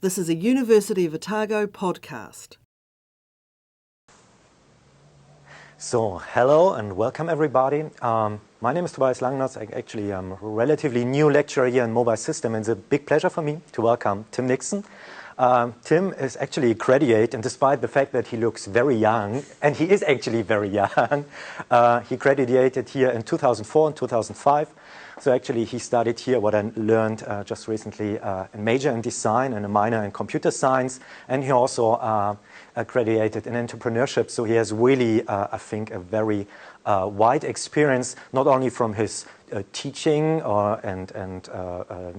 This is a University of Otago podcast. So, hello and welcome everybody. My name is Tobias Langnotz. I actually am a relatively new lecturer here in mobile system, and it's a big pleasure for me to welcome Tim Nixon. Tim is actually a graduate, and despite the fact that he looks very young, and he is actually very young, he graduated here in 2004 and 2005. So actually he studied here what I learned just recently, a major in design and a minor in computer science, and he also graduated in entrepreneurship. So he has really, I think, a very wide experience, not only from his teaching and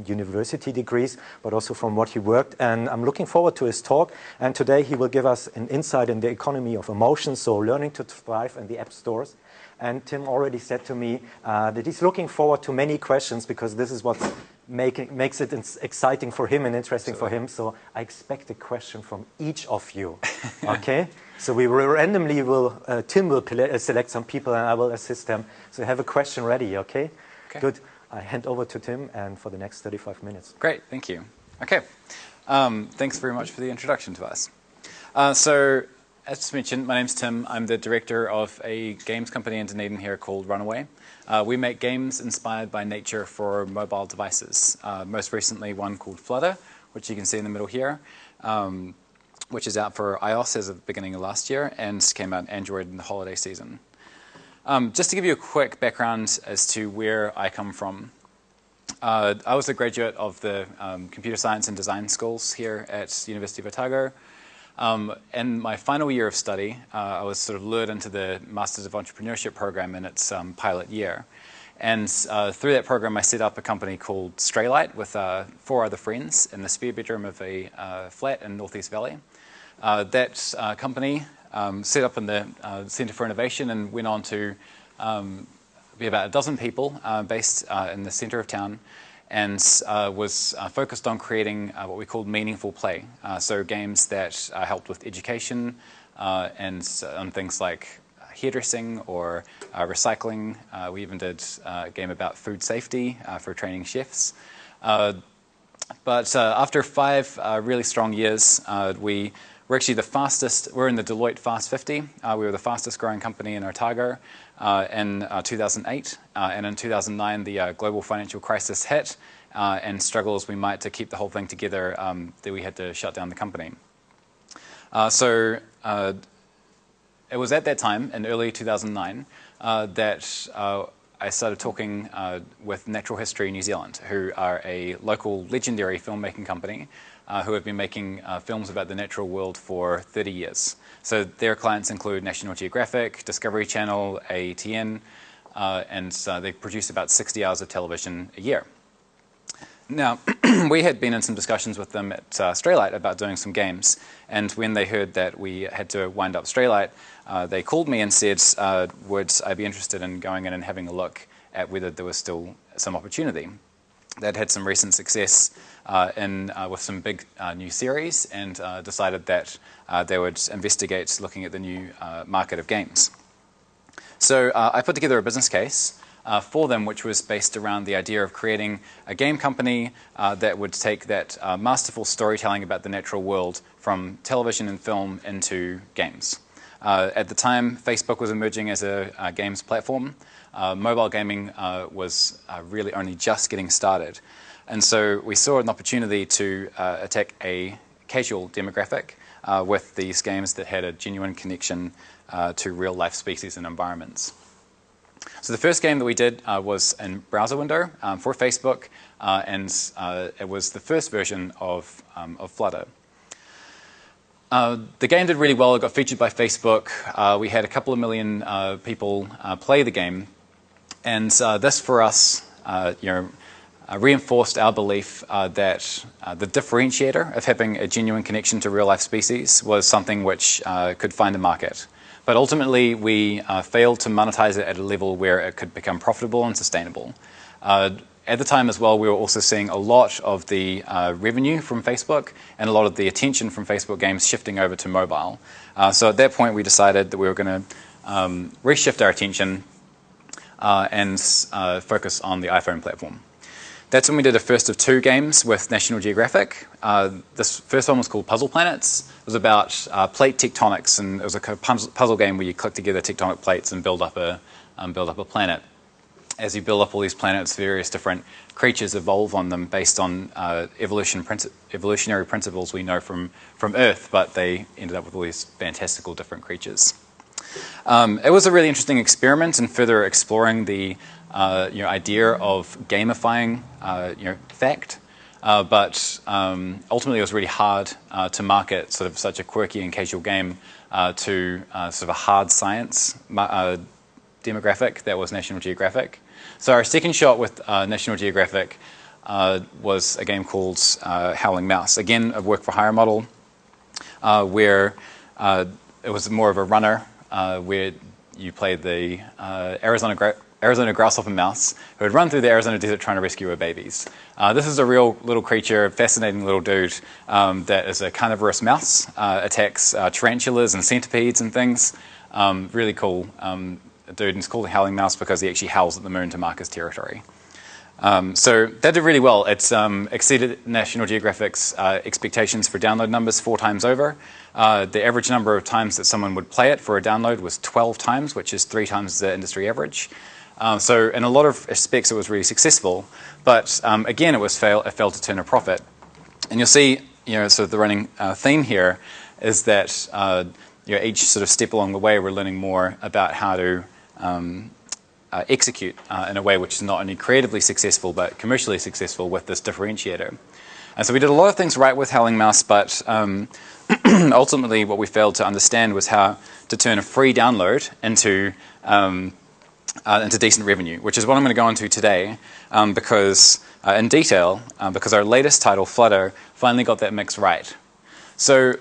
university degrees, but also from what he worked. And I'm looking forward to his talk. And today he will give us an insight in the economy of emotion, so learning to thrive in the app stores. And Tim already said to me that he's looking forward to many questions because this is what makes it exciting for him and interesting for him. So I expect a question from each of you. Okay? So we randomly Tim will select some people and I will assist them. So have a question ready, okay? Good. I hand over to Tim and for the next 35 minutes. Great, thank you. Okay. Thanks very much for the introduction to us. So, as just mentioned, my name's Tim. I'm the director of a games company in Dunedin here called Runaway. We make games inspired by nature for mobile devices. Most recently, one called Flutter, which you can see in the middle here, which is out for iOS as of the beginning of last year and came out on Android in the holiday season. Just to give you a quick background as to where I come from. I was a graduate of the computer science and design schools here at University of Otago. In my final year of study, I was sort of lured into the Masters of Entrepreneurship program in its pilot year. And through that program, I set up a company called Straylight with 4 other friends in the spare bedroom of a flat in Northeast Valley. That company set up in the Centre for Innovation and went on to be about a dozen people based in the centre of town, and was focused on creating what we called meaningful play. So games that helped with education and on things like hairdressing or recycling. We even did a game about food safety for training chefs. But after 5 really strong years, we're actually the fastest. We're in the Deloitte Fast 50. We were the fastest growing company in Otago in 2008. And in 2009, the global financial crisis hit, and struggle as we might to keep the whole thing together, that we had to shut down the company. So it was at that time, in early 2009, that I started talking with Natural History New Zealand, who are a local legendary filmmaking company who have been making films about the natural world for 30 years. So their clients include National Geographic, Discovery Channel, AETN, and they produce about 60 hours of television a year. Now, we had been in some discussions with them at Straylight about doing some games, and when they heard that we had to wind up Straylight, they called me and said, would I be interested in going in and having a look at whether there was still some opportunity. They'd had some recent success with some big new series, and decided that they would investigate looking at the new market of games. So I put together a business case for them, which was based around the idea of creating a game company that would take that masterful storytelling about the natural world from television and film into games. At the time, Facebook was emerging as a games platform. Mobile gaming was really only just getting started. And so we saw an opportunity to attack a casual demographic with these games that had a genuine connection to real-life species and environments. So the first game that we did was in browser window for Facebook, and it was the first version of Flutter. The game did really well. It got featured by Facebook. We had a couple of million people play the game, and this for us, reinforced our belief that the differentiator of having a genuine connection to real-life species was something which could find a market. But ultimately, we failed to monetize it at a level where it could become profitable and sustainable. At the time as well, we were also seeing a lot of the revenue from Facebook and a lot of the attention from Facebook games shifting over to mobile. So at that point, we decided that we were going to reshift our attention and focus on the iPhone platform. That's when we did a first of 2 games with National Geographic. This first one was called Puzzle Planets. It was about plate tectonics, and it was a puzzle game where you click together tectonic plates and build up a planet. As you build up all these planets, various different creatures evolve on them based on evolutionary principles we know from Earth, but they ended up with all these fantastical different creatures. It was a really interesting experiment in further exploring the idea of gamifying fact, but ultimately it was really hard to market sort of such a quirky and casual game to sort of a hard science demographic that was National Geographic. So our second shot with National Geographic was a game called Howling Mouse. Again, a work-for-hire model where it was more of a runner where you played the Arizona grasshopper mouse who would run through the Arizona desert trying to rescue her babies. This is a real little creature, fascinating little dude that is a carnivorous mouse, attacks tarantulas and centipedes and things. Really cool dude, and it's called the Howling Mouse because he actually howls at the moon to mark his territory. So that did really well. It's exceeded National Geographic's expectations for download numbers 4 times over. The average number of times that someone would play it for a download was 12 times, which is 3 times the industry average. So in a lot of aspects it was really successful, but again it failed to turn a profit. And you'll see, sort of the running theme here is that each sort of step along the way we're learning more about how to execute in a way which is not only creatively successful but commercially successful with this differentiator. And so we did a lot of things right with Howling Mouse, but ultimately what we failed to understand was how to turn a free download into decent revenue, which is what I'm going to go into today because in detail, because our latest title, Flutter, finally got that mix right. So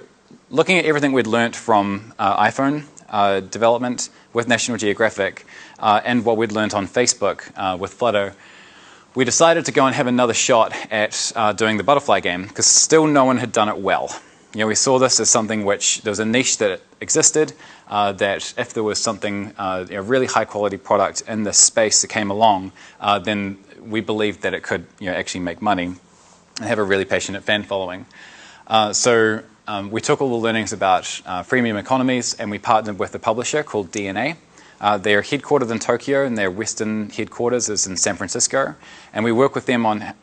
looking at everything we'd learnt from iPhone development with National Geographic and what we'd learnt on Facebook with Flutter, we decided to go and have another shot at doing the butterfly game because still no one had done it well. We saw this as something which there was a niche that existed, that if there was something, a really high quality product in this space that came along, then we believed that it could actually make money and have a really passionate fan following. So we took all the learnings about freemium economies and we partnered with a publisher called DNA. They are headquartered in Tokyo and their western headquarters is in San Francisco. And we work with them on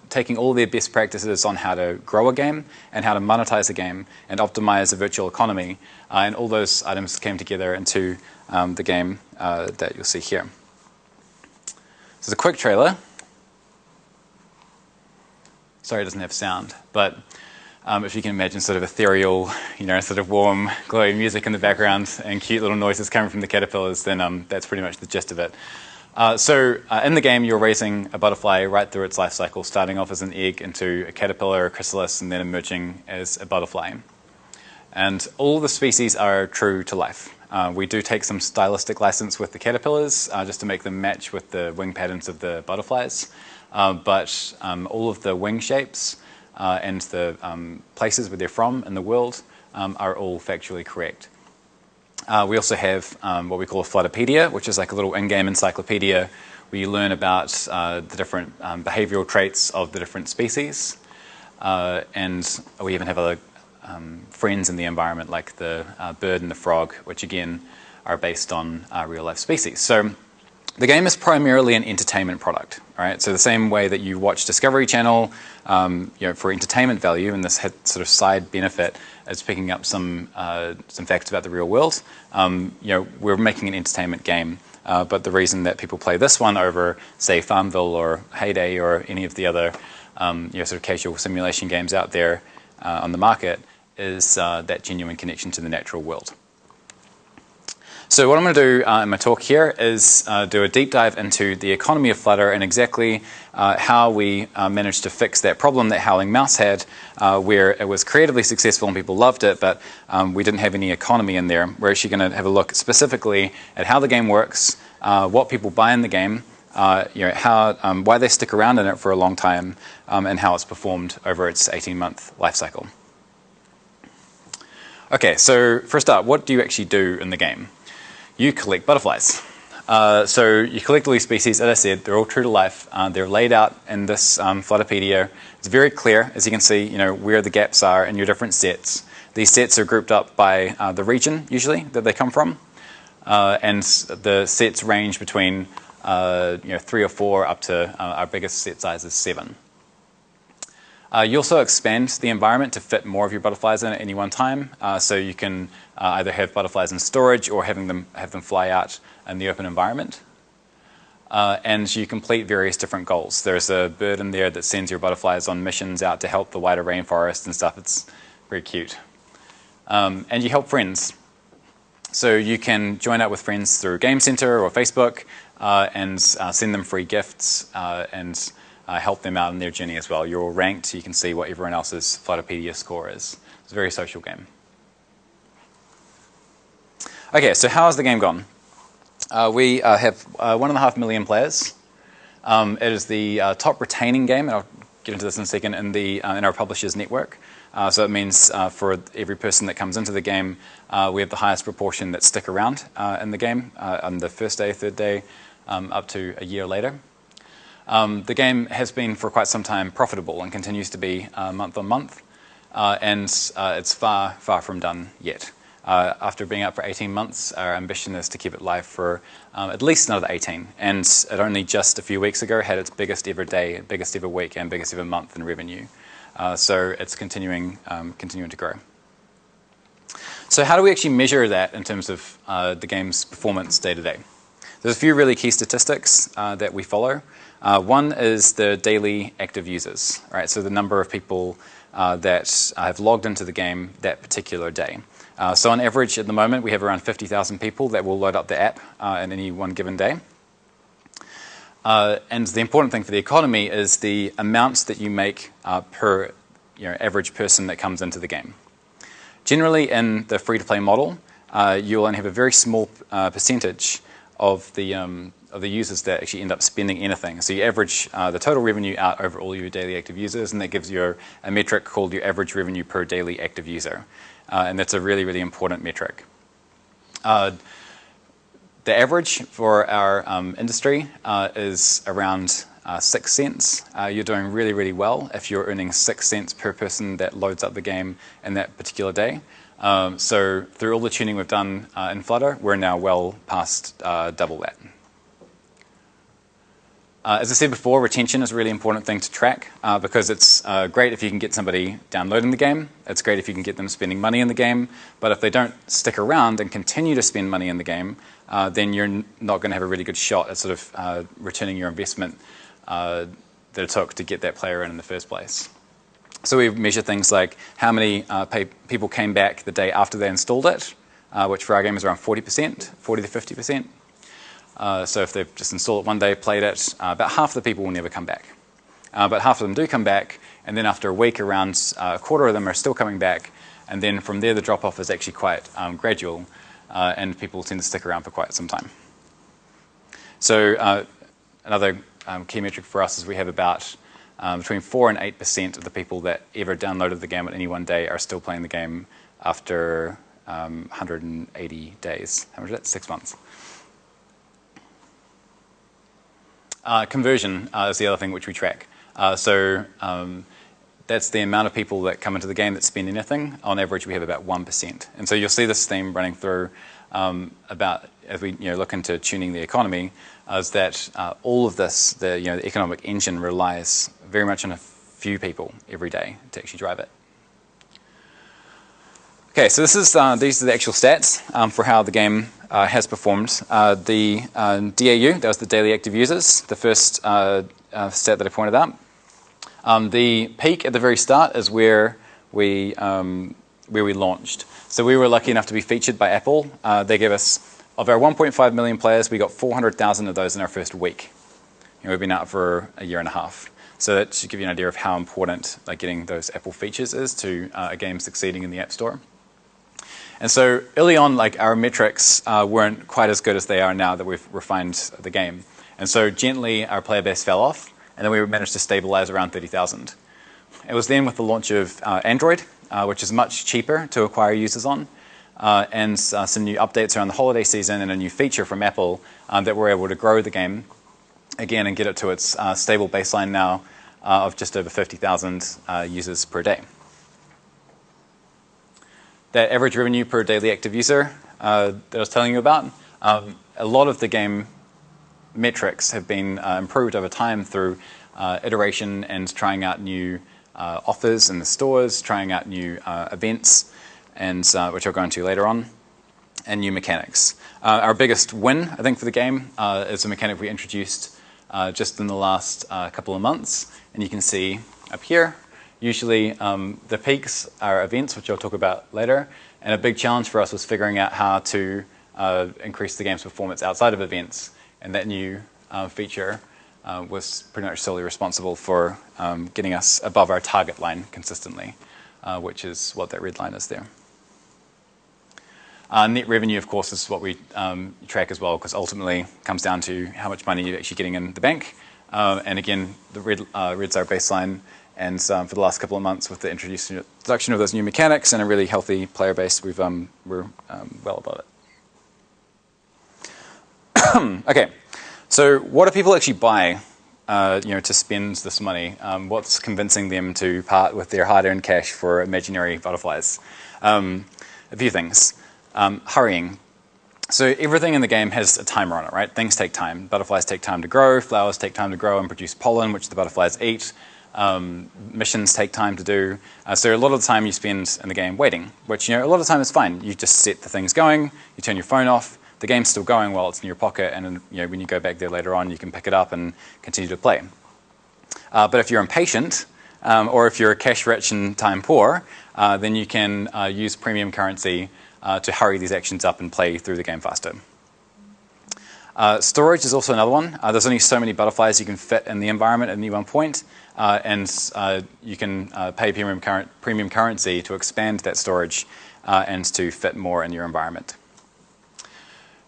taking all their best practices on how to grow a game and how to monetize a game and optimize a virtual economy. And all those items came together into the game that you'll see here. This is a quick trailer. Sorry it doesn't have sound, but if you can imagine sort of ethereal, sort of warm, glowing music in the background and cute little noises coming from the caterpillars, then that's pretty much the gist of it. So in the game, you're raising a butterfly right through its life cycle, starting off as an egg into a caterpillar, a chrysalis, and then emerging as a butterfly. And all the species are true to life. We do take some stylistic license with the caterpillars just to make them match with the wing patterns of the butterflies. But all of the wing shapes and the places where they're from in the world are all factually correct. We also have what we call a Flutterpedia, which is like a little in-game encyclopedia where you learn about the different behavioral traits of the different species. And we even have other friends in the environment like the bird and the frog, which again are based on real-life species. So the game is primarily an entertainment product, right? So the same way that you watch Discovery Channel, for entertainment value, and this had sort of side benefit as picking up some facts about the real world. We're making an entertainment game, but the reason that people play this one over, say, Farmville or Heyday or any of the other, sort of casual simulation games out there on the market is that genuine connection to the natural world. So what I'm going to do in my talk here is do a deep dive into the economy of Flutter and exactly how we managed to fix that problem that Howling Mouse had, where it was creatively successful and people loved it, but we didn't have any economy in there. We're actually going to have a look specifically at how the game works, what people buy in the game, why they stick around in it for a long time, and how it's performed over its 18-month life cycle. Okay, so first up, what do you actually do in the game? You collect butterflies. So you collect all these species, as I said, they're all true to life. They're laid out in this Flutterpedia. It's very clear, as you can see, where the gaps are in your different sets. These sets are grouped up by the region, usually, that they come from. And the sets range between 3 or 4 up to our biggest set size is 7. You also expand the environment to fit more of your butterflies in at any one time. So you can either have butterflies in storage or have them fly out in the open environment. And you complete various different goals. There's a bird in there that sends your butterflies on missions out to help the wider rainforest and stuff. It's very cute. And you help friends. So you can join up with friends through Game Center or Facebook and send them free gifts and help them out in their journey as well. You're all ranked, so you can see what everyone else's Flutterpedia score is. It's a very social game. Okay, so how has the game gone? We have 1.5 million players. It is the top retaining game, and I'll get into this in a second, in our publisher's network. So it means for every person that comes into the game, we have the highest proportion that stick around in the game on the first day, third day, up to a year later. The game has been for quite some time profitable and continues to be month on month, and it's far, far from done yet. After being out for 18 months, our ambition is to keep it live for at least another 18. And it only just a few weeks ago had its biggest ever day, biggest ever week, and biggest ever month in revenue. So it's continuing to grow. So how do we actually measure that in terms of the game's performance day to day? There's a few really key statistics that we follow. One is the daily active users, right? So the number of people that have logged into the game that particular day. So on average at the moment we have around 50,000 people that will load up the app in any one given day. And the important thing for the economy is the amounts that you make per average person that comes into the game. Generally in the free-to-play model, you'll only have a very small percentage of the users that actually end up spending anything. So you average the total revenue out over all your daily active users, and that gives you a metric called your average revenue per daily active user. And that's a really, really important metric. The average for our industry is around 6 cents. You're doing really, really well if you're earning 6 cents per person that loads up the game in that particular day. So through all the tuning we've done in Flutter, we're now well past double that. As I said before, retention is a really important thing to track because it's great if you can get somebody downloading the game. It's great if you can get them spending money in the game. But if they don't stick around and continue to spend money in the game, then you're not going to have a really good shot at sort of returning your investment that it took to get that player in the first place. So we measure things like how many people came back the day after they installed it, which for our game is around 40%, 40 to 50%. So if they've just installed it one day, played it, about half the people will never come back. But half of them do come back, and then after a week, around a quarter of them are still coming back, and then from there the drop-off is actually quite gradual, and people tend to stick around for quite some time. So another key metric for us is we have about between 4 and 8% of the people that ever downloaded the game at any one day are still playing the game after 180 days. How much is that? 6 months. Conversion is the other thing which we track. So that's the amount of people that come into the game that spend anything. On average, we have about 1%. And so you'll see this theme running through about as we look into tuning the economy, is that all of this, the economic engine relies very much on a few people every day to actually drive it. Okay, so this is these are the actual stats for how the game has performed. The DAU, that was the daily active users, the first stat that I pointed out. The peak at the very start is where we launched. So we were lucky enough to be featured by Apple. They gave us, of our 1.5 million players, we got 400,000 of those in our first week. We've been out for a year and a half. So that should give you an idea of how important getting those Apple features is to a game succeeding in the App Store. And so early on, our metrics weren't quite as good as they are now that we've refined the game. And so gently, our player base fell off, and then we managed to stabilize around 30,000. It was then with the launch of Android, which is much cheaper to acquire users on, and some new updates around the holiday season and a new feature from Apple that we're able to grow the game again and get it to its stable baseline now of just over 50,000 users per day. That average revenue per daily active user that I was telling you about, a lot of the game metrics have been improved over time through iteration and trying out new offers in the stores, trying out new events, and which I'll go into later on, and new mechanics. Our biggest win, I think, for the game is a mechanic we introduced just in the last couple of months, and you can see up here. Usually the peaks are events, which I'll talk about later, and a big challenge for us was figuring out how to increase the game's performance outside of events, and that new feature was pretty much solely responsible for getting us above our target line consistently, which is what that red line is there. Net revenue, of course, is what we track as well, because ultimately it comes down to how much money you're actually getting in the bank. And again, the red's our baseline. And for the last couple of months, with the introduction of those new mechanics and a really healthy player base, we're well above it. Okay, so what do people actually buy, to spend this money? What's convincing them to part with their hard-earned cash for imaginary butterflies? A few things. Hurrying. So everything in the game has a timer on it, right? Things take time. Butterflies take time to grow. Flowers take time to grow and produce pollen, which the butterflies eat. Missions take time to do. So a lot of the time you spend in the game waiting, which, a lot of the time is fine. You just set the things going, you turn your phone off, the game's still going while it's in your pocket, and then, when you go back there later on, you can pick it up and continue to play. But if you're impatient, or if you're cash-rich and time-poor, then you can use premium currency to hurry these actions up and play through the game faster. Storage is also another one. There's only so many butterflies you can fit in the environment at any one point, and you can pay premium currency to expand that storage and to fit more in your environment.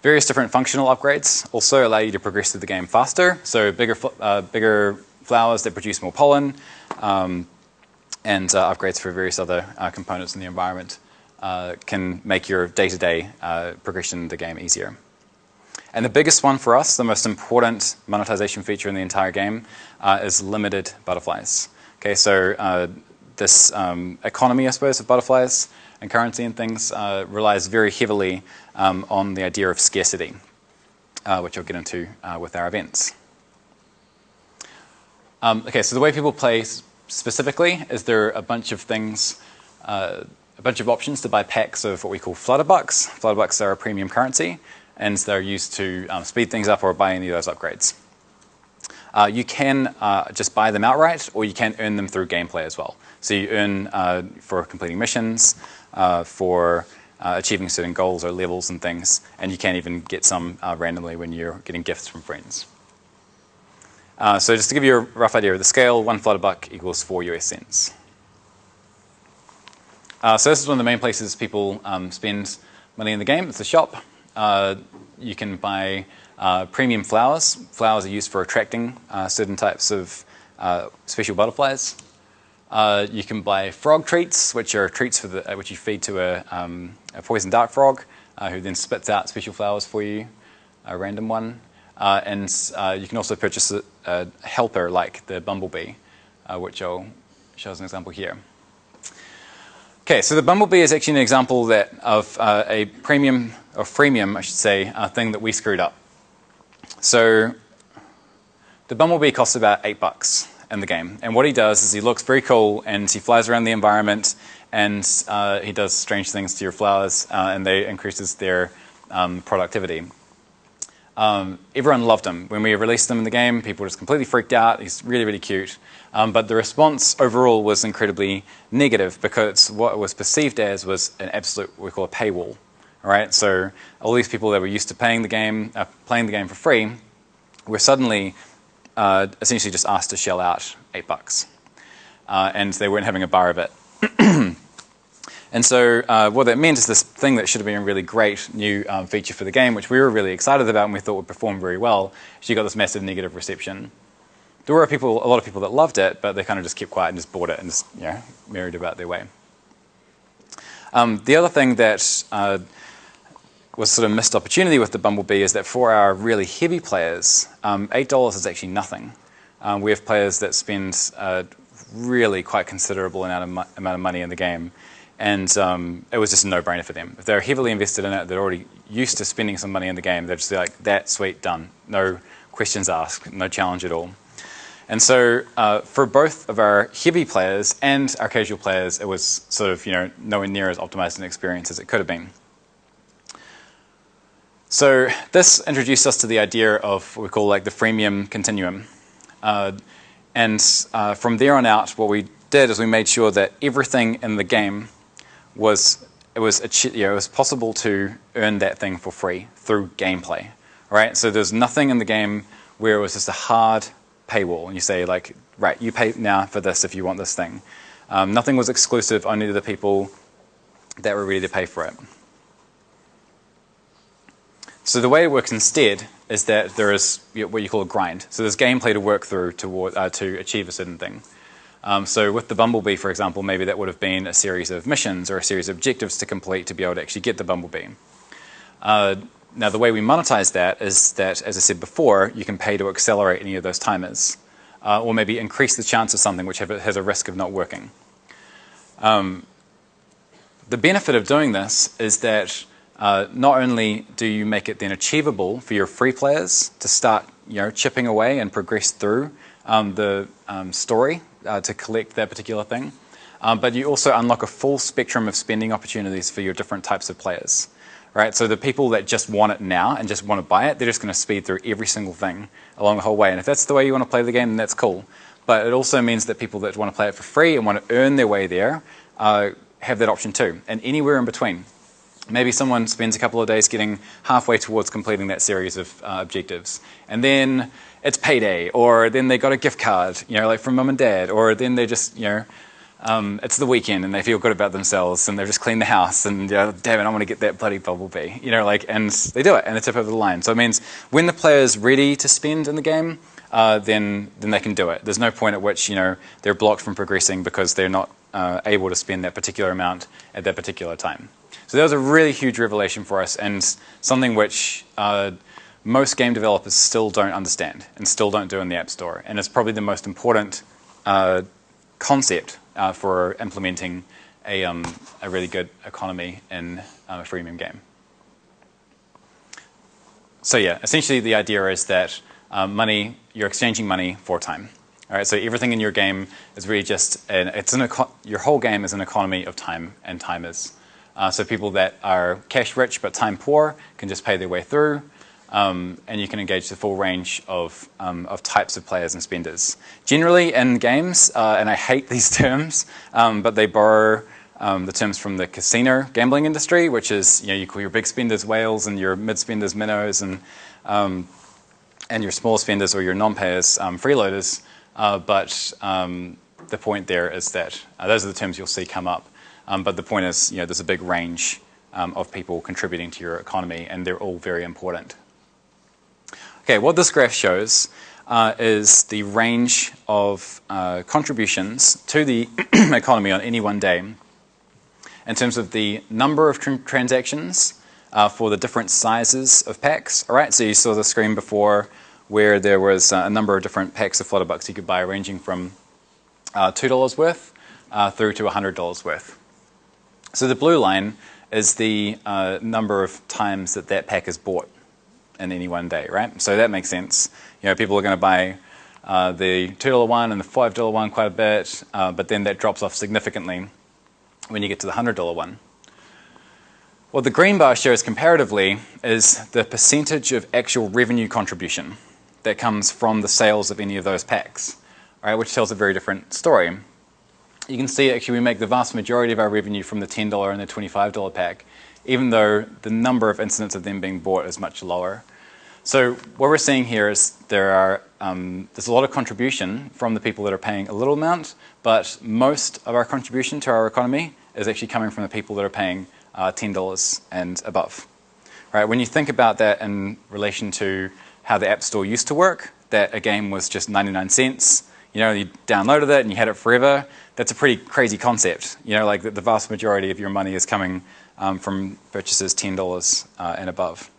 Various different functional upgrades also allow you to progress through the game faster. So bigger flowers that produce more pollen, and upgrades for various other components in the environment can make your day-to-day progression in the game easier. And the biggest one for us, the most important monetization feature in the entire game, is limited butterflies. Okay, so this economy, I suppose, of butterflies and currency and things relies very heavily on the idea of scarcity, which I'll get into with our events. Okay, so the way people play specifically is there are a bunch of things, a bunch of options to buy packs of what we call flutterbucks. Flutterbucks are a premium currency, and they're used to speed things up or buy any of those upgrades. You can just buy them outright, or you can earn them through gameplay as well. So you earn for completing missions, for achieving certain goals or levels and things, and you can even get some randomly when you're getting gifts from friends. So just to give you a rough idea of the scale, 1 flutterbuck equals 4 US cents. So this is one of the main places people spend money in the game. It's a shop. You can buy premium flowers. Flowers are used for attracting certain types of special butterflies. You can buy frog treats, which are treats for which you feed to a poison dart frog, who then spits out special flowers for you, a random one. And you can also purchase a helper like the bumblebee, which I'll show as an example here. Okay, so the bumblebee is actually an example of a premium, or freemium, I should say, thing that we screwed up. So the bumblebee costs about $8 in the game, and what he does is he looks very cool, and he flies around the environment, and he does strange things to your flowers, and they increases their productivity. Everyone loved him. When we released him in the game, people were just completely freaked out. He's really, really cute. But the response overall was incredibly negative, because what it was perceived as was an absolute, what we call a paywall. All right? So all these people that were used to playing the game for free were suddenly essentially just asked to shell out $8. And they weren't having a bar of it. And so what that meant is this thing that should have been a really great new feature for the game, which we were really excited about and we thought would perform very well, actually got this massive negative reception. There were a lot of people that loved it, but they kind of just kept quiet and just bought it and just merried about their way. The other thing that was sort of missed opportunity with the Bumblebee is that for our really heavy players, $8 is actually nothing. We have players that spend really quite considerable amount of money in the game, and it was just a no-brainer for them. If they're heavily invested in it, they're already used to spending some money in the game, they're just like, that, sweet, done. No questions asked, no challenge at all. And so for both of our heavy players and our casual players, it was sort of nowhere near as optimized an experience as it could have been. So this introduced us to the idea of what we call like the freemium continuum. And from there on out, what we did is we made sure that everything in the game was possible to earn that thing for free through gameplay. Right? So there's nothing in the game where it was just a hard paywall, and you say like, right, you pay now for this if you want this thing. Nothing was exclusive, only to the people that were ready to pay for it. So the way it works instead is that there is what you call a grind. So there's gameplay to work through to achieve a certain thing. So with the Bumblebee, for example, maybe that would have been a series of missions or a series of objectives to complete to be able to actually get the Bumblebee. Now the way we monetize that is that, as I said before, you can pay to accelerate any of those timers, or maybe increase the chance of something which has a risk of not working. The benefit of doing this is that not only do you make it then achievable for your free players to start chipping away and progress through the story to collect that particular thing, but you also unlock a full spectrum of spending opportunities for your different types of players. Right? So the people that just want it now and just want to buy it, they're just going to speed through every single thing along the whole way. And if that's the way you want to play the game, then that's cool. But it also means that people that want to play it for free and want to earn their way there have that option too, and anywhere in between. Maybe someone spends a couple of days getting halfway towards completing that series of objectives, and then it's payday, or then they got a gift card, like from mum and dad, or then they just, it's the weekend and they feel good about themselves and they've just cleaned the house and damn it, I want to get that bloody Bumblebee, and they do it and they tip over the line. So it means when the player's ready to spend in the game, then they can do it. There's no point at which they're blocked from progressing because they're not able to spend that particular amount at that particular time. So that was a really huge revelation for us, and something which most game developers still don't understand and still don't do in the App Store. And it's probably the most important concept for implementing a really good economy in a freemium game. So yeah, essentially the idea is that you're exchanging money for time. All right, so everything in your game is really just your whole game is an economy of time and timers. So people that are cash rich but time poor can just pay their way through, and you can engage the full range of types of players and spenders. Generally in games, and I hate these terms, but they borrow the terms from the casino gambling industry, which is you call your big spenders whales and your mid spenders minnows and your small spenders or your non-payers freeloaders. But the point there is that those are the terms you'll see come up. But the point is, there's a big range of people contributing to your economy, and they're all very important. Okay, what this graph shows is the range of contributions to the economy on any one day in terms of the number of transactions for the different sizes of packs. All right, so you saw the screen before where there was a number of different packs of Flutterbucks you could buy, ranging from $2 worth through to $100 worth. So the blue line is the number of times that pack is bought in any one day, right? So that makes sense. People are going to buy the $2 one and the $5 one quite a bit, but then that drops off significantly when you get to the $100 one. What the green bar shows comparatively is the percentage of actual revenue contribution that comes from the sales of any of those packs, right, which tells a very different story. You can see actually we make the vast majority of our revenue from the $10 and the $25 pack, even though the number of incidents of them being bought is much lower. So what we're seeing here is there's a lot of contribution from the people that are paying a little amount, but most of our contribution to our economy is actually coming from the people that are paying $10 and above. Right? When you think about that in relation to how the App Store used to work, that a game was just 99 cents. You downloaded it and you had it forever. that's a pretty crazy concept. You know, like the vast majority of your money is coming from purchases $10 and above.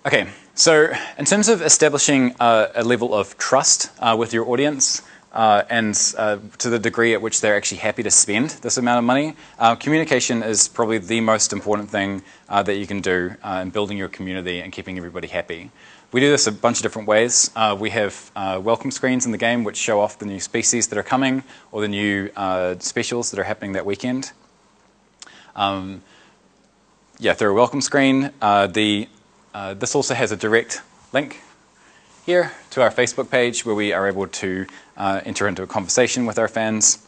Okay, so in terms of establishing a level of trust with your audience, and to the degree at which they're actually happy to spend this amount of money, communication is probably the most important thing that you can do in building your community and keeping everybody happy. We do this a bunch of different ways. We have welcome screens in the game which show off the new species that are coming or the new specials that are happening that weekend. Through a welcome screen. This also has a direct link here to our Facebook page where we are able to enter into a conversation with our fans.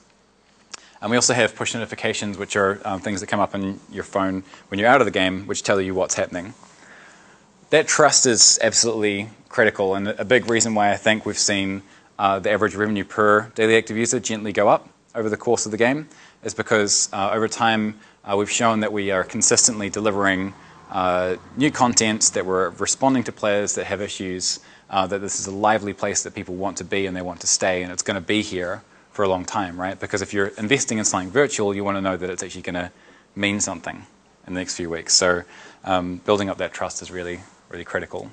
And we also have push notifications, which are things that come up on your phone when you're out of the game, which tell you what's happening. That trust is absolutely critical, and a big reason why I think we've seen the average revenue per daily active user gently go up over the course of the game is because over time we've shown that we are consistently delivering new content, that we're responding to players that have issues, that this is a lively place that people want to be and they want to stay, and it's going to be here for a long time, right? Because if you're investing in something virtual, you want to know that it's actually going to mean something in the next few weeks. So building up that trust is really critical.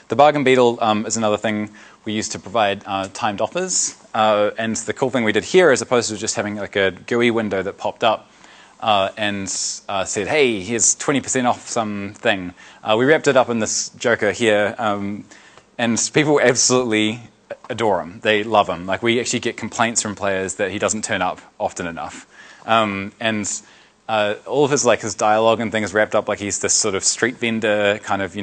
The bargain beetle is another thing we use to provide timed offers. And the cool thing we did here, as opposed to just having like a GUI window that popped up and said, hey, here's 20% off something. We wrapped it up in this joker here, and people absolutely adore him. They love him. Like, we actually get complaints from players that he doesn't turn up often enough. All of his dialogue and things wrapped up like he's this sort of street vendor kind of,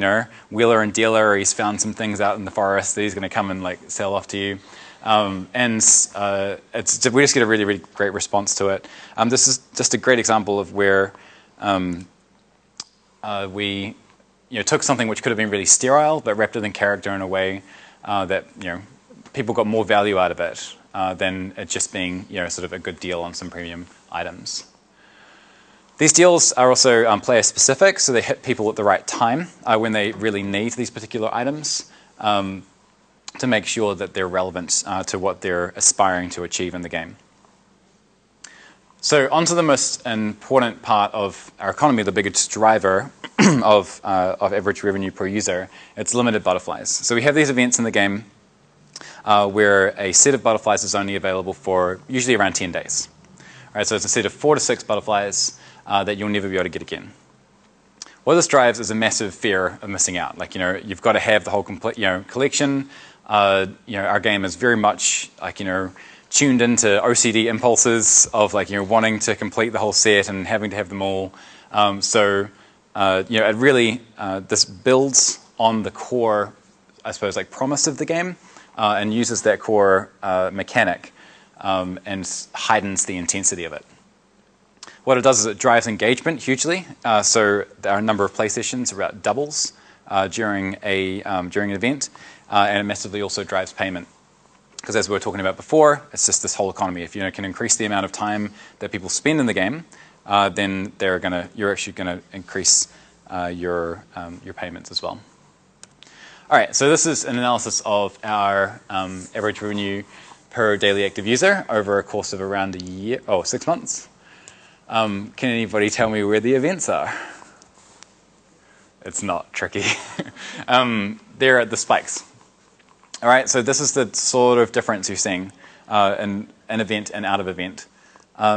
wheeler and dealer, or he's found some things out in the forest that he's going to come and sell off to you. We just get a really great response to it. This is just a great example of where we took something which could have been really sterile, but wrapped it in character in a way that people got more value out of it than it just being sort of a good deal on some premium items. These deals are also player specific, so they hit people at the right time when they really need these particular items to make sure that they're relevant to what they're aspiring to achieve in the game. So on to the most important part of our economy, the biggest driver of average revenue per user. It's limited butterflies. So we have these events in the game where a set of butterflies is only available for usually around 10 days. All right, so it's a set of 4 to 6 butterflies that you'll never be able to get again. What this drives is a massive fear of missing out. You've got to have the whole complete, collection. Our game is very much tuned into OCD impulses of wanting to complete the whole set and having to have them all. It really this builds on the core, I suppose, promise of the game, and uses that core mechanic and heightens the intensity of it. What it does is it drives engagement hugely. So our number of play sessions about doubles during an event, and it massively also drives payment. Because as we were talking about before, it's just this whole economy. If you can increase the amount of time that people spend in the game, then you're actually going to increase your payments as well. All right, so this is an analysis of our average revenue per daily active user over a course of around 6 months. Can anybody tell me where the events are? It's not tricky. They're at the spikes. All right, so this is the sort of difference you're seeing in an event and out of event.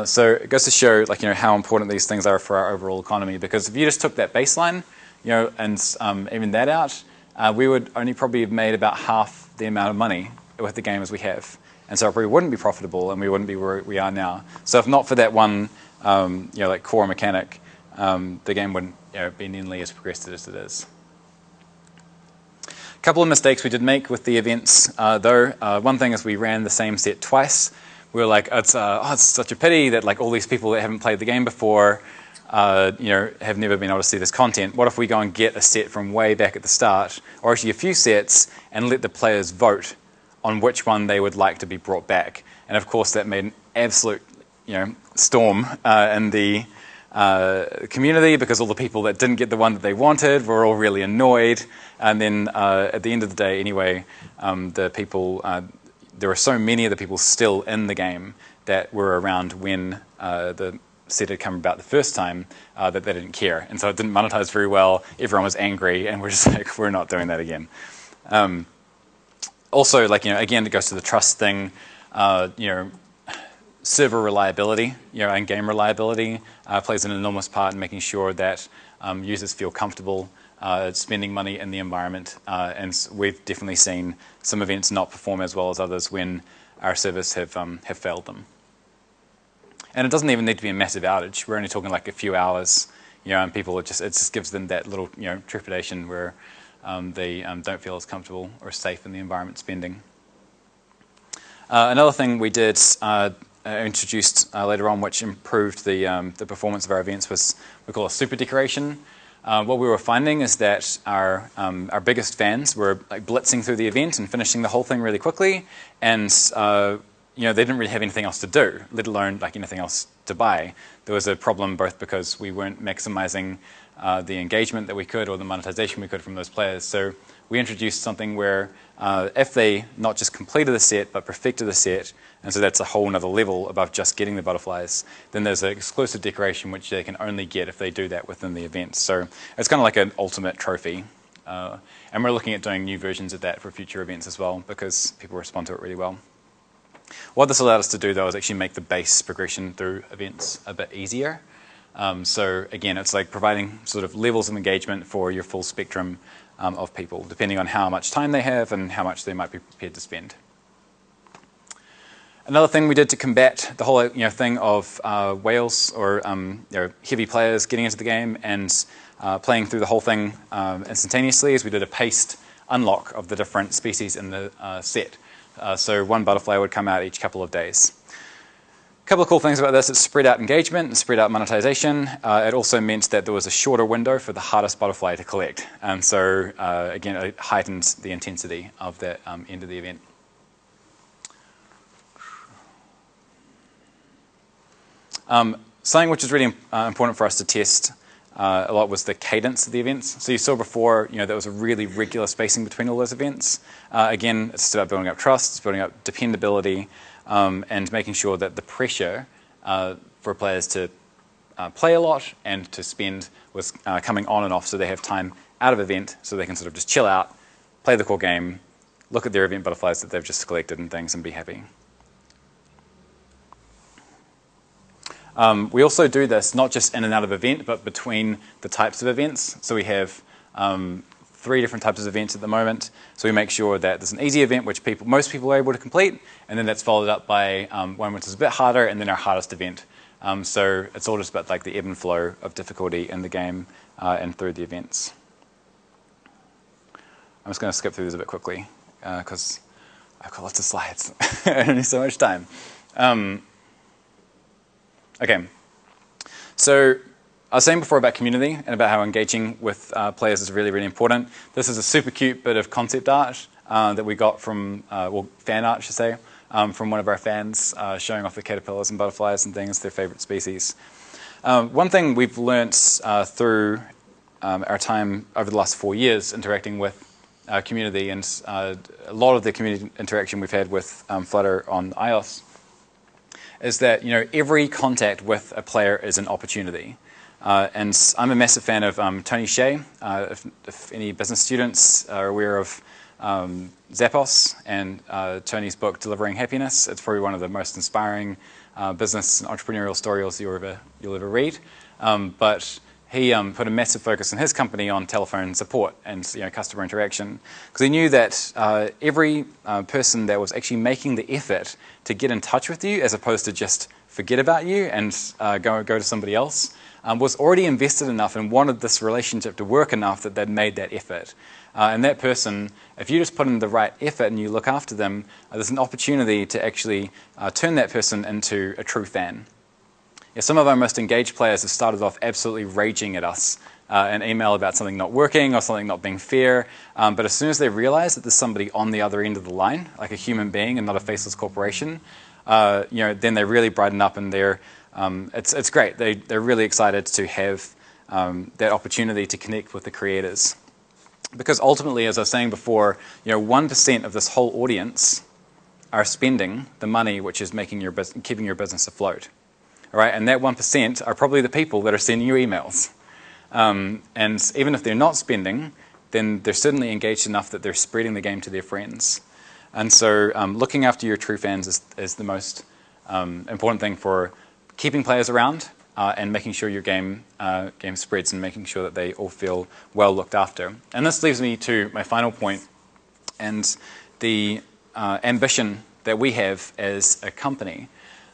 So it goes to show how important these things are for our overall economy. Because if you just took that baseline, and even that out, we would only probably have made about half the amount of money with the game as we have, and so it probably wouldn't be profitable, and we wouldn't be where we are now. So if not for that one, core mechanic, the game wouldn't be nearly as progressed as it is. A couple of mistakes we did make with the events, though. One thing is we ran the same set twice. We were like, it's such a pity that all these people that haven't played the game before, have never been able to see this content. What if we go and get a set from way back at the start, or actually a few sets, and let the players vote on which one they would like to be brought back? And of course, that made an absolute storm in the community because all the people that didn't get the one that they wanted were all really annoyed. And then at the end of the day, anyway, the people, there were so many of the people still in the game that were around when the set had come about the first time that they didn't care. And so it didn't monetize very well. Everyone was angry, and we're just like, we're not doing that again. Also, like, again, it goes to the trust thing. Server reliability, and game reliability plays an enormous part in making sure that users feel comfortable spending money in the environment. And we've definitely seen some events not perform as well as others when our servers have failed them. And it doesn't even need to be a massive outage. We're only talking like a few hours, and people, it just gives them that little, trepidation where they don't feel as comfortable or safe in the environment spending. Another thing we did introduced later on, which improved the performance of our events, was we call a super decoration. What we were finding is that our biggest fans were like blitzing through the event and finishing the whole thing really quickly, and they didn't really have anything else to do, let alone like anything else to buy. There was a problem both because we weren't maximizing the engagement that we could or the monetization we could from those players. So we introduced something where if they not just completed the set but perfected the set, and so that's a whole nother level above just getting the butterflies, then there's an exclusive decoration which they can only get if they do that within the event. So it's kind of like an ultimate trophy. And we're looking at doing new versions of that for future events as well because people respond to it really well. What this allowed us to do, though, is actually make the base progression through events a bit easier. So again, it's like providing sort of levels of engagement for your full spectrum of people, depending on how much time they have and how much they might be prepared to spend. Another thing we did to combat the whole thing of whales or heavy players getting into the game and playing through the whole thing instantaneously is we did a paced unlock of the different species in the set. So one butterfly would come out each couple of days. A couple of cool things about this: it spread out engagement and spread out monetization. It also meant that there was a shorter window for the hardest butterfly to collect. So again, it heightened the intensity of that end of the event. Something which is really important for us to test a lot was the cadence of the events. So you saw before, there was a really regular spacing between all those events. Again, it's about building up trust, it's building up dependability, and making sure that the pressure for players to play a lot and to spend was coming on and off, so they have time out of event, so they can sort of just chill out, play the core game, look at their event butterflies that they've just collected and things, and be happy. We also do this not just in and out of event, but between the types of events. So we have 3 different types of events at the moment. So we make sure that there's an easy event which most people are able to complete, and then that's followed up by one which is a bit harder, and then our hardest event. So it's all just about like the ebb and flow of difficulty in the game and through the events. I'm just going to skip through this a bit quickly because I've got lots of slides and only so much time. Okay, so I was saying before about community and about how engaging with players is really, really important. This is a super cute bit of concept art that we got from, fan art, I should say, from one of our fans showing off the caterpillars and butterflies and things, their favorite species. One thing we've learnt through our time over the last 4 years interacting with community and a lot of the community interaction we've had with Flutter on iOS is that every contact with a player is an opportunity. And I'm a massive fan of Tony Hsieh. If any business students are aware of Zappos and Tony's book, Delivering Happiness, it's probably one of the most inspiring business and entrepreneurial stories you'll ever read. But he put a massive focus in his company on telephone support and customer interaction, because he knew that every person that was actually making the effort to get in touch with you, as opposed to just forget about you and go to somebody else, was already invested enough and wanted this relationship to work enough that they'd made that effort. And that person, if you just put in the right effort and you look after them, there's an opportunity to actually turn that person into a true fan. Some of our most engaged players have started off absolutely raging at us an email about something not working or something not being fair, but as soon as they realize that there's somebody on the other end of the line, like a human being and not a faceless corporation, then they really brighten up and they're it's great. They're really excited to have that opportunity to connect with the creators. Because ultimately, as I was saying before, 1% of this whole audience are spending the money which is keeping your business afloat. All right? And that 1% are probably the people that are sending you emails. And even if they're not spending, then they're certainly engaged enough that they're spreading the game to their friends. And so looking after your true fans is the most important thing for keeping players around and making sure your game spreads and making sure that they all feel well looked after. And this leads me to my final point and the ambition that we have as a company.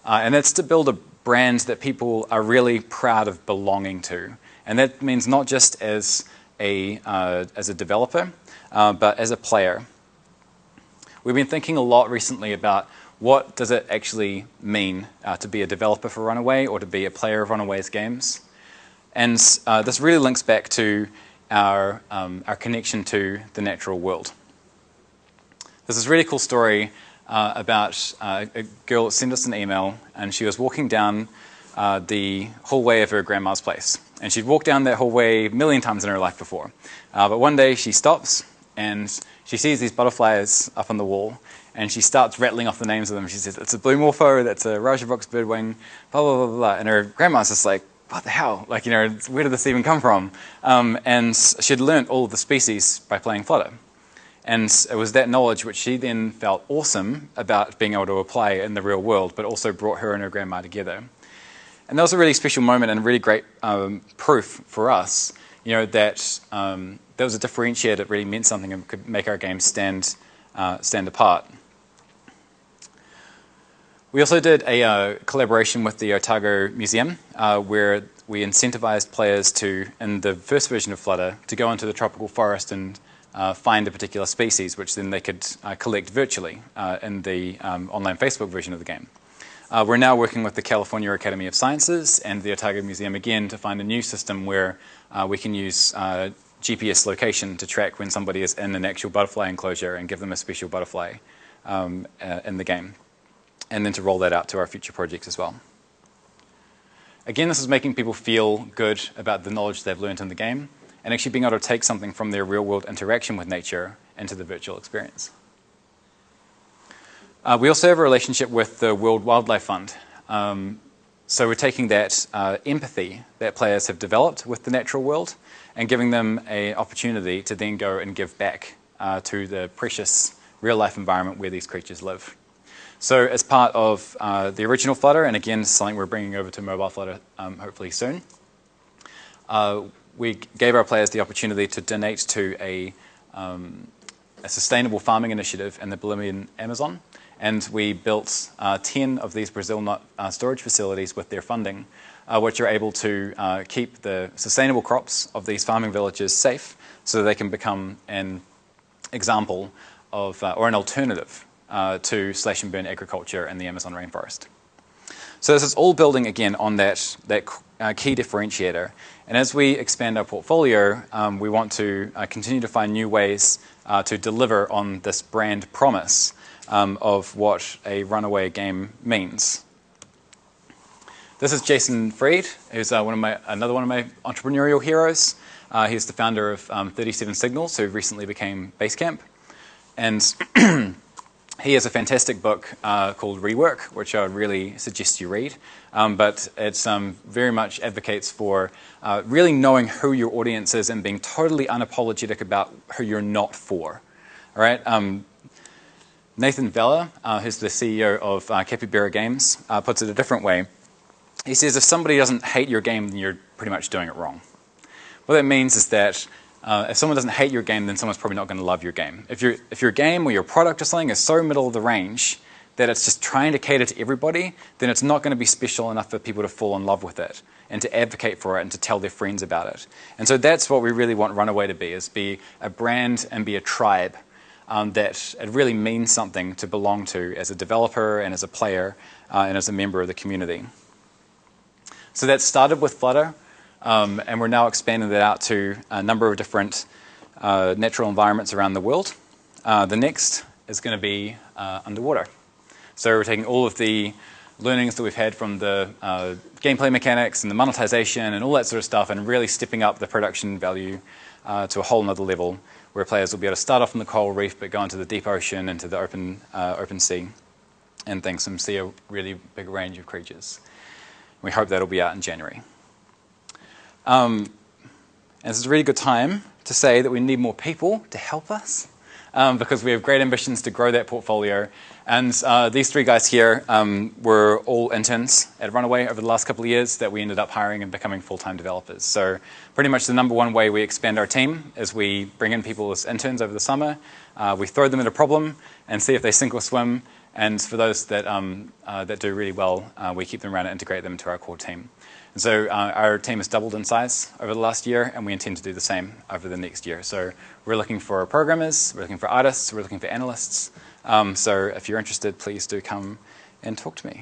And that's to build a brand that people are really proud of belonging to. And that means not just as a developer, but as a player. We've been thinking a lot recently about what does it actually mean to be a developer for Runaway or to be a player of Runaway's games. And this really links back to our connection to the natural world. There's this really cool story about a girl that sent us an email, and she was walking down the hallway of her grandma's place. And she'd walked down that hallway a million times in her life before. But one day she stops and she sees these butterflies up on the wall, and she starts rattling off the names of them. She says, it's a blue morpho, that's a Raja Brooks birdwing, blah, blah, blah, blah. And her grandma's just like, what the hell? Like, where did this even come from? And she'd learnt all of the species by playing Flutter. And it was that knowledge which she then felt awesome about being able to apply in the real world, but also brought her and her grandma together. And that was a really special moment and really great proof for us, that there was a differentiator that really meant something and could make our game stand apart. We also did a collaboration with the Otago Museum where we incentivized players to, in the first version of Flutter, to go into the tropical forest and find a particular species, which then they could collect virtually in the online Facebook version of the game. We're now working with the California Academy of Sciences and the Otago Museum again to find a new system where we can use GPS location to track when somebody is in an actual butterfly enclosure and give them a special butterfly in the game, and then to roll that out to our future projects as well. Again, this is making people feel good about the knowledge they've learned in the game and actually being able to take something from their real-world interaction with nature into the virtual experience. We also have a relationship with the World Wildlife Fund. So we're taking that empathy that players have developed with the natural world and giving them an opportunity to then go and give back to the precious real-life environment where these creatures live. So as part of the original Flutter, and again, something we're bringing over to mobile Flutter hopefully soon, we gave our players the opportunity to donate to a sustainable farming initiative in the Bolivian Amazon. And we built 10 of these Brazil nut storage facilities with their funding, which are able to keep the sustainable crops of these farming villages safe so that they can become an example of, or an alternative to slash and burn agriculture in the Amazon rainforest. So this is all building again on that key differentiator. And as we expand our portfolio, we want to continue to find new ways to deliver on this brand promise of what a Runaway game means. This is Jason Fried, who's another one of my entrepreneurial heroes. He's the founder of 37 Signals, who recently became Basecamp. And he has a fantastic book called Rework, which I would really suggest you read. But it's very much advocates for really knowing who your audience is and being totally unapologetic about who you're not for. All right? Nathan Vella, who's the CEO of Capybara Games, puts it a different way. He says if somebody doesn't hate your game, then you're pretty much doing it wrong. What that means is that if someone doesn't hate your game, then someone's probably not going to love your game. If your game or your product or something is so middle of the range that it's just trying to cater to everybody, then it's not going to be special enough for people to fall in love with it and to advocate for it and to tell their friends about it. And so that's what we really want Runaway to be, is be a brand and be a tribe that it really means something to belong to as a developer and as a player and as a member of the community. So that started with Flutter, and we're now expanding that out to a number of different natural environments around the world. The next is going to be underwater. So we're taking all of the learnings that we've had from the gameplay mechanics and the monetization and all that sort of stuff, and really stepping up the production value to a whole nother level, where players will be able to start off in the coral reef but go into the deep ocean, into the open sea and things, and see a really big range of creatures. We hope that'll be out in January. And this is a really good time to say that we need more people to help us, because we have great ambitions to grow that portfolio. And these three guys here were all interns at Runaway over the last couple of years that we ended up hiring and becoming full-time developers. So pretty much the number one way we expand our team is we bring in people as interns over the summer. We throw them at a problem and see if they sink or swim. And for those that do really well, we keep them around and integrate them into our core team. And so our team has doubled in size over the last year, and we intend to do the same over the next year. So we're looking for programmers, we're looking for artists, we're looking for analysts. So if you're interested, please do come and talk to me.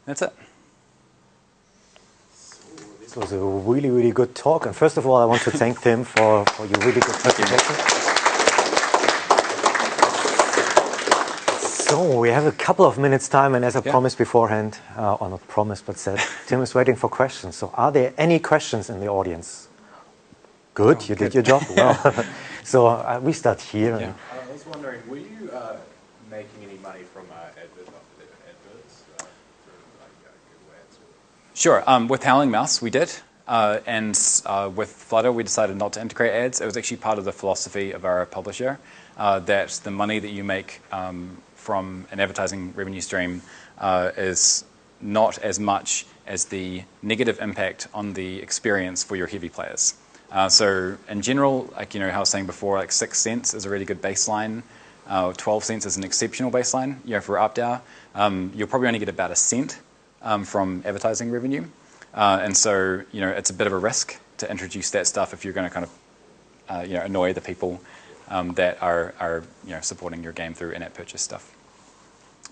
That's it. This was a really, really good talk. And first of all, I want to thank Tim for your really good presentation. So we have a couple of minutes time, and as I promised beforehand, or not promised, but said, Tim is waiting for questions. So are there any questions in the audience? Good, you did your job well. So we start here. I was wondering, were you making any money from adverts through Google Ads? Sure. With Howling Mouse, we did. And with Flutter, we decided not to integrate ads. It was actually part of the philosophy of our publisher that the money that you make from an advertising revenue stream is not as much as the negative impact on the experience for your heavy players. So in general, like how I was saying before, like 6 cents is a really good baseline. 12 cents is an exceptional baseline. For UpDAO, you'll probably only get about a cent from advertising revenue. And so it's a bit of a risk to introduce that stuff if you're going to kind of annoy the people that are supporting your game through in-app purchase stuff.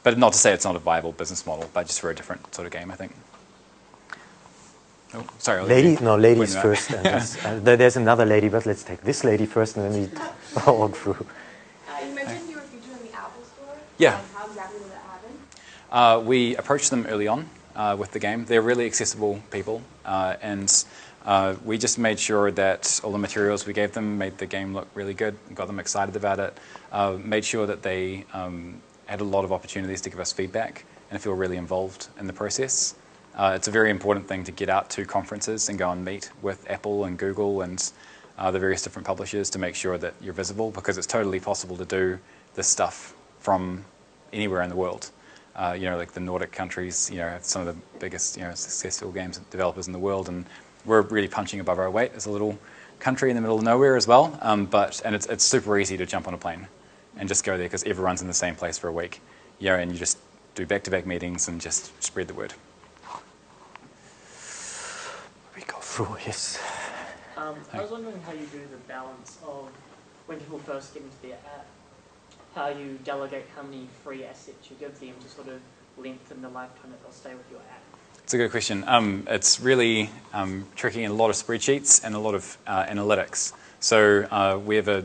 But not to say it's not a viable business model, but just for a different sort of game, I think. Oh, sorry. Ladies first. And there's another lady, but let's take this lady first, and then we walk through. You mentioned you were featured in the Apple Store. Yeah. How exactly did that happen? We approached them early on with the game. They're really accessible people, and we just made sure that all the materials we gave them made the game look really good, got them excited about it, made sure that they had a lot of opportunities to give us feedback and feel really involved in the process. It's a very important thing to get out to conferences and go and meet with Apple and Google and the various different publishers to make sure that you're visible, because it's totally possible to do this stuff from anywhere in the world. Like the Nordic countries, have some of the biggest, successful games developers in the world, and we're really punching above our weight as a little country in the middle of nowhere as well. And it's super easy to jump on a plane and just go there because everyone's in the same place for a week. And you just do back-to-back meetings and just spread the word. We go through, yes. I was wondering how you do the balance of when people first get into the app, how you delegate how many free assets you give them to sort of lengthen the lifetime that they'll stay with your app. It's a good question. It's really tricky in a lot of spreadsheets and a lot of analytics. So we have a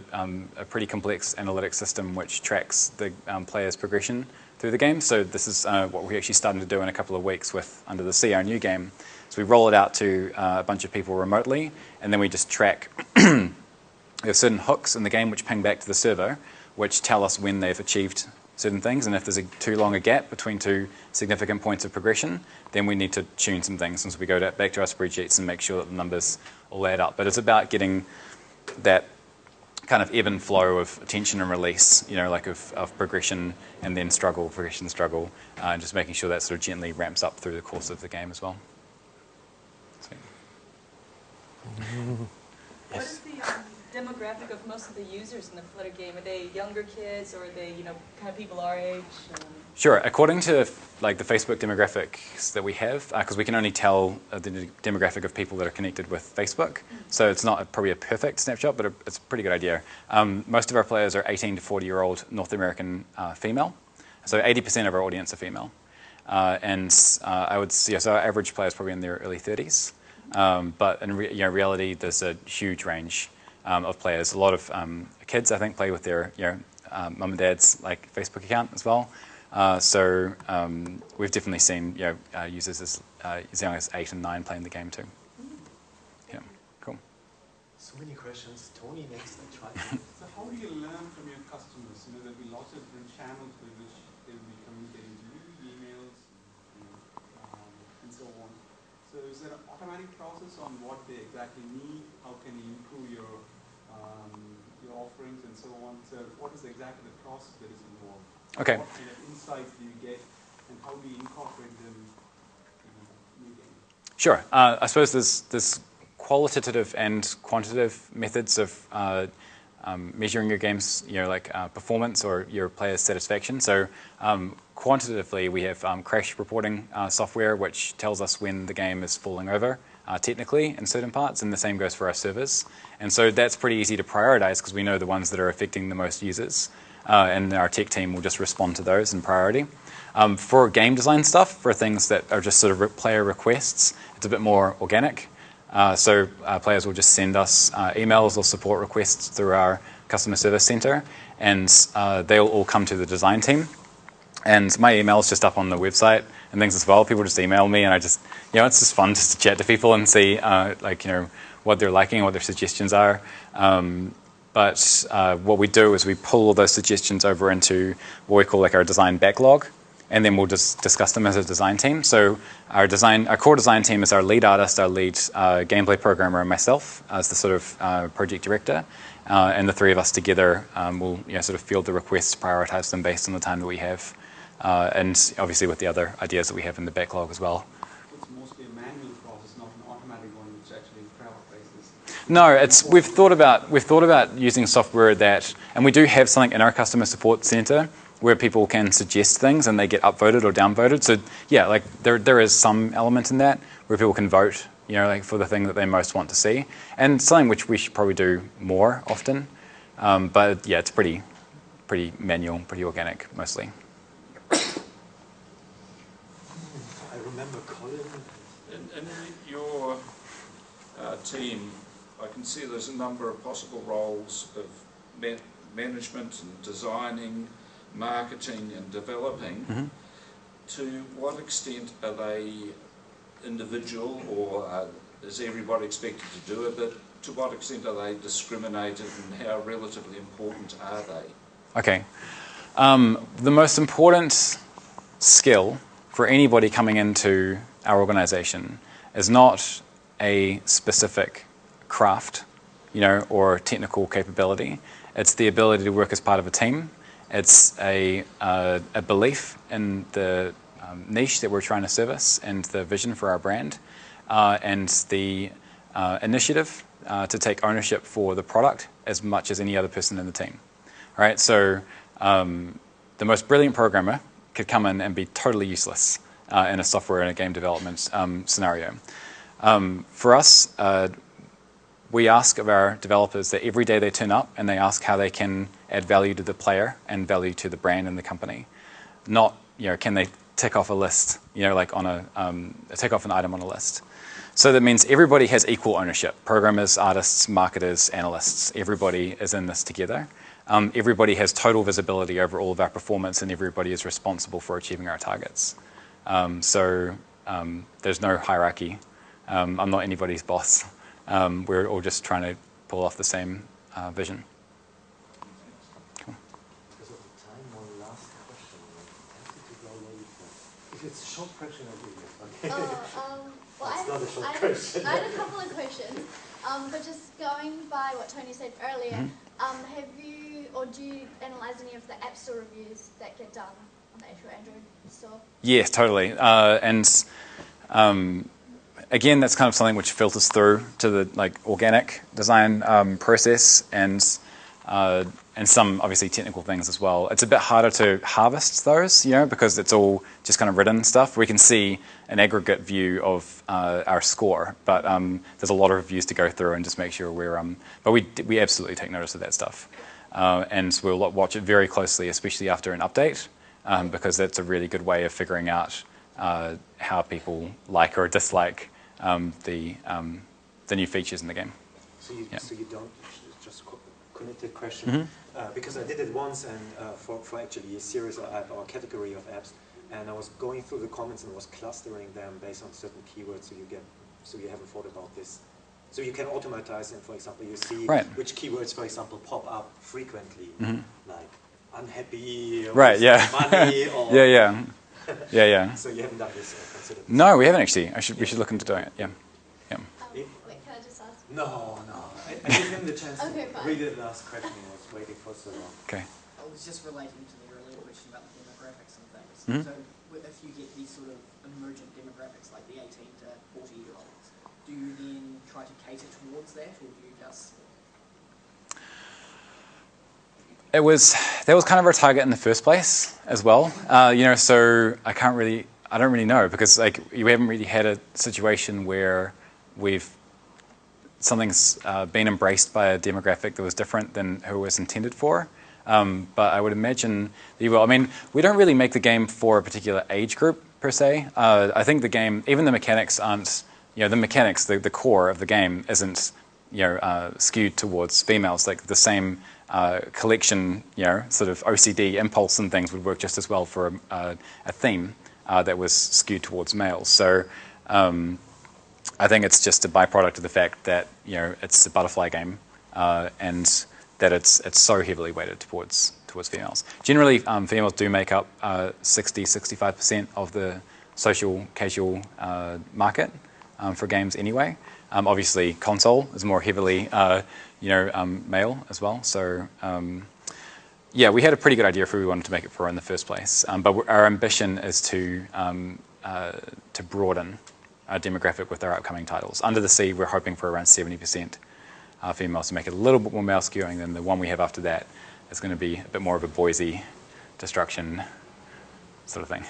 pretty complex analytics system which tracks the player's progression through the game. So this is what we're actually starting to do in a couple of weeks with Under the Sea, our new game. So we roll it out to a bunch of people remotely, and then we just track. There's certain hooks in the game which ping back to the server, which tell us when they've achieved certain things, and if there's too long a gap between two significant points of progression, then we need to tune some things. And so we go back to our spreadsheets and make sure that the numbers all add up. But it's about getting that kind of ebb and flow of attention and release, like of progression and then struggle, progression, struggle, and just making sure that sort of gently ramps up through the course of the game as well. Sweet. What is the demographic of most of the users in the Flutter game? Are they younger kids, or are they, kind of people our age? Sure. According to the Facebook demographics that we have, because we can only tell the demographic of people that are connected with Facebook, so it's not probably a perfect snapshot, but it's a pretty good idea. Most of our players are 18 to 40-year-old North American female, so 80% of our audience are female, and I would say so our average player is probably in their early 30s, but in reality, there's a huge range of players. A lot of kids, I think, play with their mum and dad's Facebook account as well. We've definitely seen users as young as 8 and 9 playing the game too. Yeah, cool. So many questions. Tony next. I try. So how do you learn from your customers? There'll be lots of different channels by which they'll be communicating to you, emails, and so on. So is there an automatic process on what they exactly need? How can you improve your offerings and so on? So what is exactly the process that is involved? Okay. What kind of insights do you get, and how do you incorporate them in a new game? Sure. I suppose there's qualitative and quantitative methods of measuring your game's performance or your player's satisfaction. So quantitatively, we have crash reporting software which tells us when the game is falling over technically in certain parts, and the same goes for our servers. And so that's pretty easy to prioritize because we know the ones that are affecting the most users, and our tech team will just respond to those in priority. For game design stuff, for things that are just sort of player requests, it's a bit more organic. So players will just send us emails or support requests through our customer service center, and they'll all come to the design team. And my email is just up on the website and things as well. People just email me, and I just, it's just fun just to chat to people and see, what they're liking, what their suggestions are. But what we do is we pull all those suggestions over into what we call our design backlog, and then we'll just discuss them as a design team. So our core design team is our lead artist, our lead gameplay programmer, and myself as the sort of project director. And the three of us together will sort of field the requests, prioritize them based on the time that we have, and obviously with the other ideas that we have in the backlog as well. It's mostly a manual process, not an automatic one, which actually prioritizes. No, we've thought about using software that, and we do have something in our customer support center where people can suggest things and they get upvoted or downvoted. So yeah, there is some element in that where people can vote, for the thing that they most want to see, and something which we should probably do more often. But yeah, it's pretty manual, pretty organic mostly. I remember Colin. In your team, I can see there's a number of possible roles of management and designing, marketing and developing. Mm-hmm. To what extent are they individual, or is everybody expected to do it? But to what extent are they discriminated, and how relatively important are they? Okay. The most important skill for anybody coming into our organization is not a specific craft, or technical capability. It's the ability to work as part of a team. It's a belief in the niche that we're trying to service and the vision for our brand, and the initiative to take ownership for the product as much as any other person in the team. All right, so the most brilliant programmer could come in and be totally useless in a software and a game development scenario. For us, we ask of our developers that every day they turn up and they ask how they can add value to the player and value to the brand and the company. Not, can they tick off a list, on tick off an item on a list. So that means everybody has equal ownership. Programmers, artists, marketers, analysts, everybody is in this together. Everybody has total visibility over all of our performance, and everybody is responsible for achieving our targets. So there's no hierarchy. I'm not anybody's boss. We're all just trying to pull off the same vision. Cool. Because of the time, one last question. If it's a short question, I'll give you. Okay. Well, That's not a short question. I had a couple of questions, but just going by what Tony said earlier, have you, or do you analyse any of the App Store reviews that get done on the actual Android store? Yes, totally. Again, that's kind of something which filters through to the organic design process, and some obviously technical things as well. It's a bit harder to harvest those, because it's all just kind of written stuff. We can see an aggregate view of our score, but there's a lot of reviews to go through and just make sure we're. But we absolutely take notice of that stuff, and we'll watch it very closely, especially after an update, because that's a really good way of figuring out how people like or dislike the new features in the game. So you don't just connected question, because I did it once and for actually a series of app or a category of apps, and I was going through the comments and was clustering them based on certain keywords, so you haven't thought about this. So you can automatize, and for example, you see which keywords, for example, pop up frequently, like unhappy, or money, or So you haven't done this or considered this? No, we haven't actually. We should look into doing it. Yeah. Wait, can I just ask? No. I gave him the chance to read the last question. I was waiting for so long. Okay. I was just relating to the earlier question about the demographics and things. So if you get these sort of emergent demographics like the 18 to 40-year-olds, do you then try to cater towards that, or do you just... That was kind of our target in the first place as well. So I don't really know, because like we haven't really had a situation where something's been embraced by a demographic that was different than who it was intended for. But I would imagine that you will. I mean, we don't really make the game for a particular age group per se. I think the game, even the mechanics aren't, the mechanics, the core of the game isn't, skewed towards females. Like the same collection, sort of OCD impulse and things would work just as well for a theme that was skewed towards males. So I think it's just a byproduct of the fact that it's a butterfly game and that it's so heavily weighted towards females. Generally, females do make up 60-65% of the social casual market for games anyway. Obviously, console is more heavily male as well. So yeah, we had a pretty good idea of who we wanted to make it for in the first place. But our ambition is to broaden our demographic with our upcoming titles. Under the Sea, we're hoping for around 70% females, to make it a little bit more male skewing than the one we have after that. It's going to be a bit more of a Boise destruction sort of thing.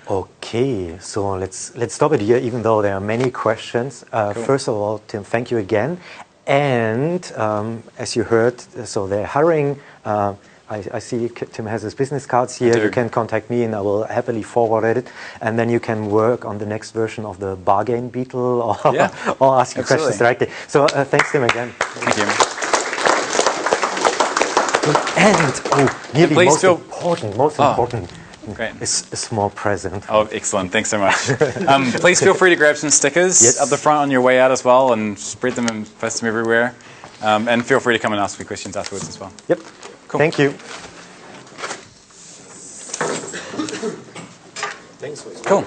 Okay, so let's stop it here, even though there are many questions. Cool. First of all, Tim, thank you again. And as you heard, so they're hiring. I see Tim has his business cards here. You can contact me and I will happily forward it. And then you can work on the next version of the bargain beetle or ask you questions directly. So thanks, Tim, again. Thank you. And nearly most important. Great. It's a small present. Oh, excellent. Thanks so much. Please feel free to grab some stickers up the front on your way out as well, and spread them and post them everywhere. And feel free to come and ask me questions afterwards as well. Yep. Cool. Thank you. Cool.